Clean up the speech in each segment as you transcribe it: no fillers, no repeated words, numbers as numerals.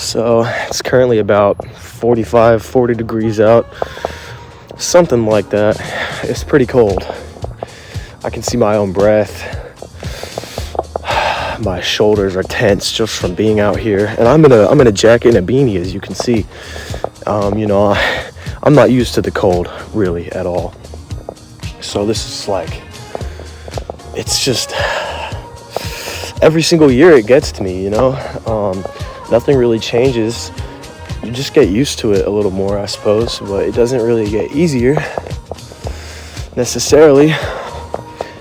So it's currently about 40 degrees out, something like that. It's pretty cold. I can see my own breath. My shoulders are tense just from being out here, and I'm in a jacket and a beanie, as you can see. I'm not used to the cold really at all. So this is like, it's just every single year it gets to me, nothing really changes. You just get used to it a little more, I suppose, but it doesn't really get easier necessarily,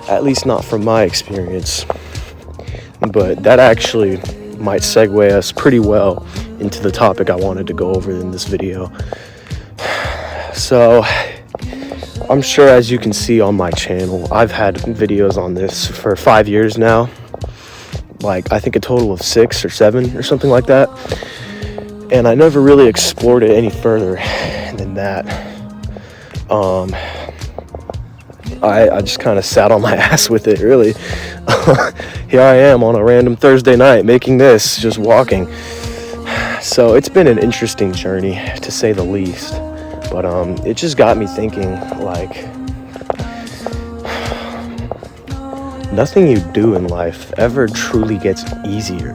at least not from my experience. But that actually might segue us pretty well into the topic I wanted to go over in this video. So I'm sure, as you can see on my channel, I've had videos on this for 5 years now, like I think a total of 6 or 7 or something like that, and I never really explored it any further than that. I just kind of sat on my ass with it, really. Here I am on a random Thursday night making this, just walking. So it's been an interesting journey, to say the least. But it just got me thinking, like, nothing you do in life ever truly gets easier.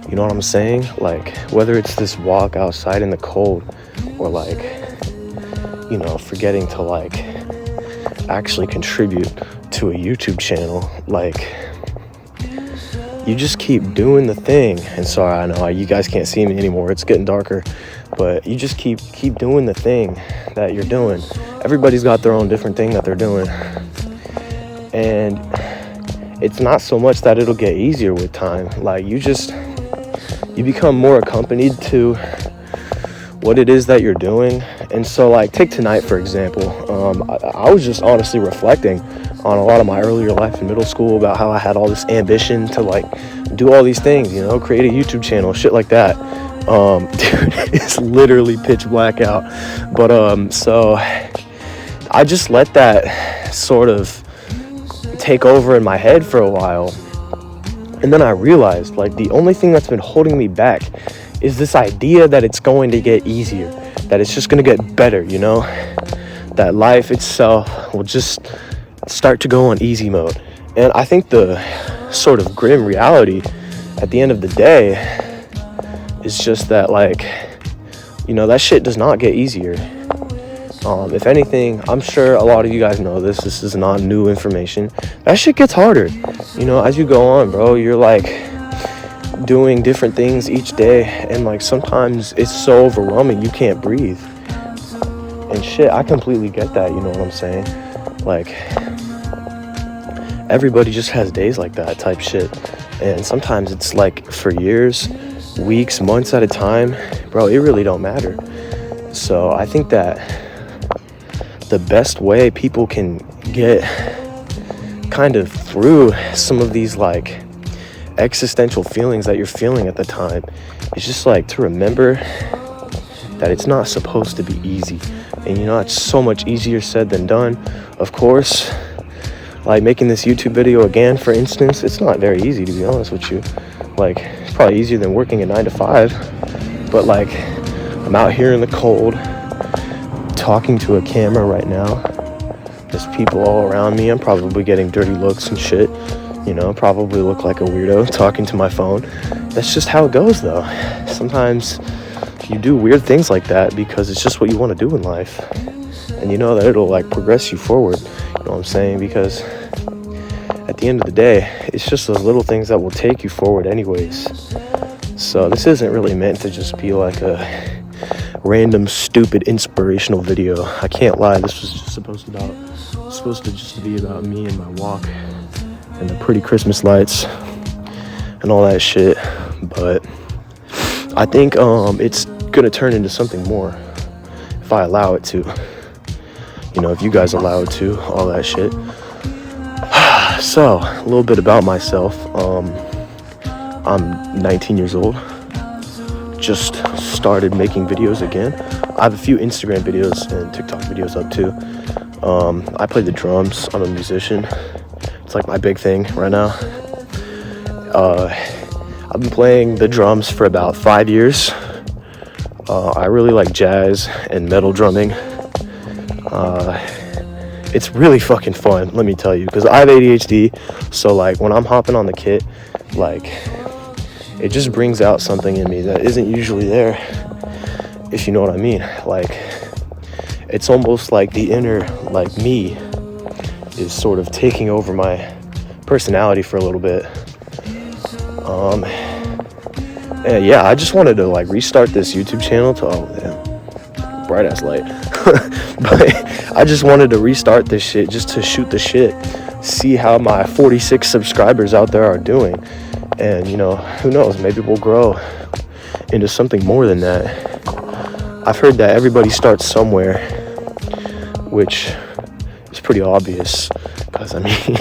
You know what I'm saying? Like, whether it's this walk outside in the cold, or like, forgetting to like actually contribute to a YouTube channel, like, you just keep doing the thing. And sorry, I know you guys can't see me anymore, it's getting darker, but you just keep doing the thing that you're doing. Everybody's got their own different thing that they're doing, and it's not so much that it'll get easier with time. Like, you become more accompanied to what it is that you're doing. And so, like, take tonight for example. I was just honestly reflecting on a lot of my earlier life in middle school about how I had all this ambition to like do all these things, create a YouTube channel, shit like that. Dude, it's literally pitch black out. But so I just let that sort of take over in my head for a while. And then I realized, like, the only thing that's been holding me back is this idea that it's going to get easier, that it's just going to get better, that life itself will just start to go on easy mode. And I think the sort of grim reality at the end of the day is just that, like, that shit does not get easier. If anything, I'm sure a lot of you guys know this is not new information, that shit gets harder, as you go on, bro. You're like doing different things each day, and like sometimes it's so overwhelming you can't breathe and shit. I completely get that, you know what I'm saying? Like, everybody just has days like that type shit, and sometimes it's like for years, weeks, months at a time, bro. It really don't matter. So I think that the best way people can get kind of through some of these like existential feelings that you're feeling at the time is just like to remember that it's not supposed to be easy. And it's so much easier said than done. Of course, like making this YouTube video again, for instance, it's not very easy, to be honest with you. Like, it's probably easier than working a 9 to 5, but like, I'm out here in the cold talking to a camera right now. There's people all around me. I'm probably getting dirty looks and shit, probably look like a weirdo talking to my phone. That's just how it goes, though. Sometimes you do weird things like that because it's just what you want to do in life, and that it'll like progress you forward, you know what I'm saying? Because at the end of the day, it's just those little things that will take you forward anyways. So this isn't really meant to just be like a random stupid inspirational video. I can't lie, this was just supposed to just be about me and my walk and the pretty Christmas lights and all that shit. But I think it's gonna turn into something more if I allow it to, if you guys allow it to, all that shit. So a little bit about myself. I'm 19 years old, just started making videos again. I have a few Instagram videos and TikTok videos up too. I play the drums. I'm a musician. It's like my big thing right now. I've been playing the drums for about 5 years. I really like jazz and metal drumming. It's really fucking fun, let me tell you, because I have ADHD, so like when I'm hopping on the kit, like it just brings out something in me that isn't usually there, if you know what I mean. Like it's almost like the inner like me is sort of taking over my personality for a little bit. And yeah, I just wanted to like restart this YouTube channel to, oh damn, bright ass light. But I just wanted to restart this shit just to shoot the shit, see how my 46 subscribers out there are doing, and you know, who knows, maybe we'll grow into something more than that. I've heard that everybody starts somewhere, which is pretty obvious, because I mean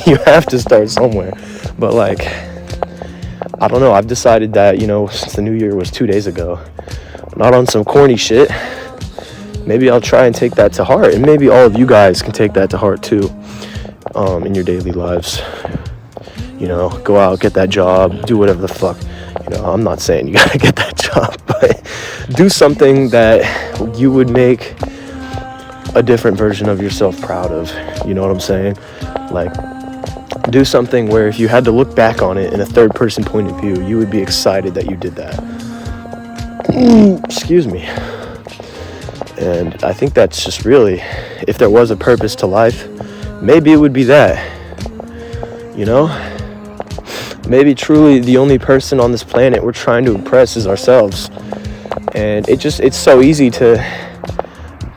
you have to start somewhere. But like, I don't know, I've decided that, you know, since the new year was 2 days ago, not on some corny shit, maybe I'll try and take that to heart, and maybe all of you guys can take that to heart too, in your daily lives. You know, go out, get that job, do whatever the fuck. You know, I'm not saying you gotta get that job, but do something that you would make a different version of yourself proud of. You know what I'm saying? Like, do something where if you had to look back on it in a third person point of view, you would be excited that you did that. Excuse me. And I think that's just really, if there was a purpose to life, maybe it would be that. You know? Maybe truly the only person on this planet we're trying to impress is ourselves. And it's so easy to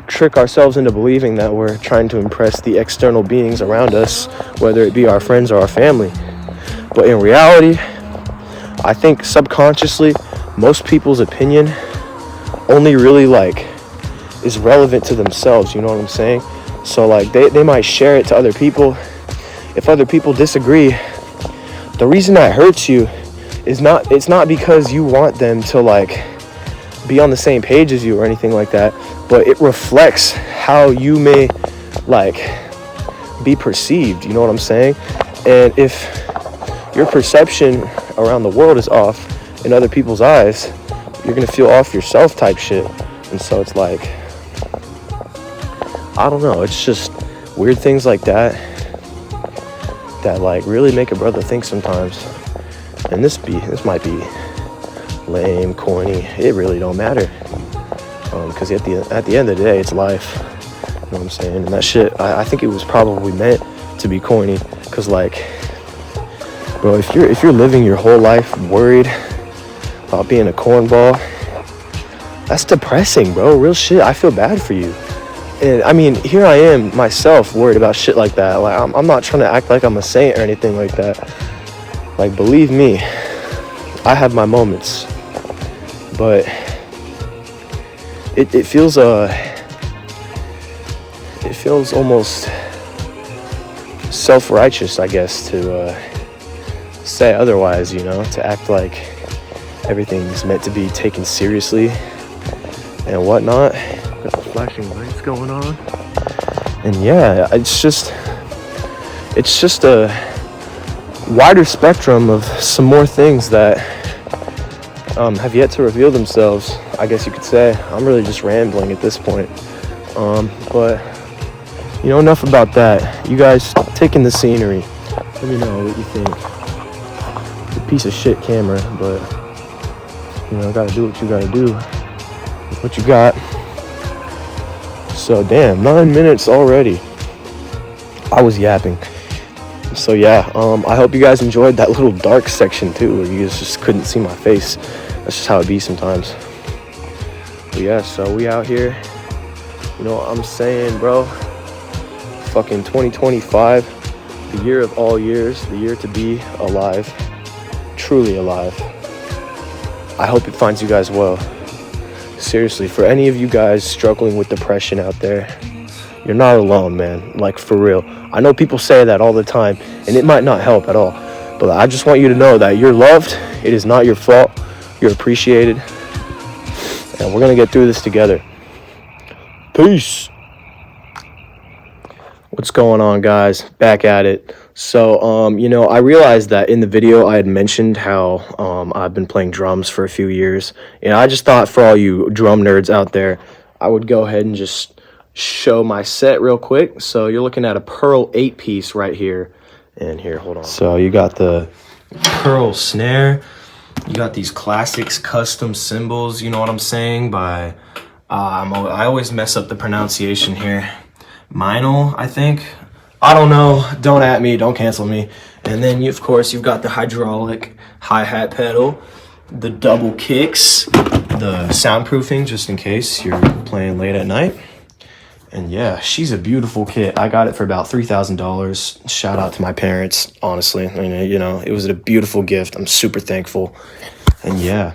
trick ourselves into believing that we're trying to impress the external beings around us, whether it be our friends or our family. But in reality, I think subconsciously, most people's opinion only really like is relevant to themselves, you know what I'm saying? So like they might share it to other people. If other people disagree, the reason that hurts you is it's not because you want them to like be on the same page as you or anything like that, but it reflects how you may like be perceived, you know what I'm saying? And if your perception around the world is off in other people's eyes, you're gonna feel off yourself type shit. And so it's like, I don't know, it's just weird things like that like really make a brother think sometimes. And this might be lame, corny, it really don't matter, because at the end of the day, it's life, you know what I'm saying? And that shit, I think it was probably meant to be corny, because like, bro, if you're living your whole life worried about being a cornball, that's depressing, bro. Real shit, I feel bad for you. And I mean, here I am myself worried about shit like that. Like, I'm not trying to act like I'm a saint or anything like that. Like, believe me, I have my moments, but it feels almost self-righteous, I guess, to say otherwise, you know, to act like everything's meant to be taken seriously and whatnot. Got the flashing lights going on, and yeah, it's just a wider spectrum of some more things that have yet to reveal themselves, I guess you could say. I'm really just rambling at this point, but you know, enough about that. You guys take in the scenery, let me know what you think. It's a piece of shit camera, but you know, gotta do what you gotta do with what you got. So damn, 9 minutes already. I was yapping. So yeah, I hope you guys enjoyed that little dark section too, where you guys just couldn't see my face. That's just how it be sometimes. But yeah, so we out here. You know what I'm saying, bro? Fucking 2025, the year of all years, the year to be alive, truly alive. I hope it finds you guys well. Seriously, for any of you guys struggling with depression out there, you're not alone, man. Like, for real. I know people say that all the time, and it might not help at all. But I just want you to know that you're loved. It is not your fault. You're appreciated. And we're going to get through this together. Peace. What's going on, guys? Back at it. So, you know, I realized that in the video I had mentioned how I've been playing drums for a few years. And I just thought for all you drum nerds out there, I would go ahead and just show my set real quick. So you're looking at a Pearl 8-piece right here. And here, hold on. So you got the Pearl snare. You got these classics custom cymbals, you know what I'm saying, by, I always mess up the pronunciation here. Meinl, I think. I don't know. Don't at me. Don't cancel me. And then, of course, you've got the hydraulic hi-hat pedal, the double kicks, the soundproofing, just in case you're playing late at night. And yeah, she's a beautiful kit. I got it for about $3,000. Shout out to my parents, honestly. I mean, you know, it was a beautiful gift. I'm super thankful. And yeah.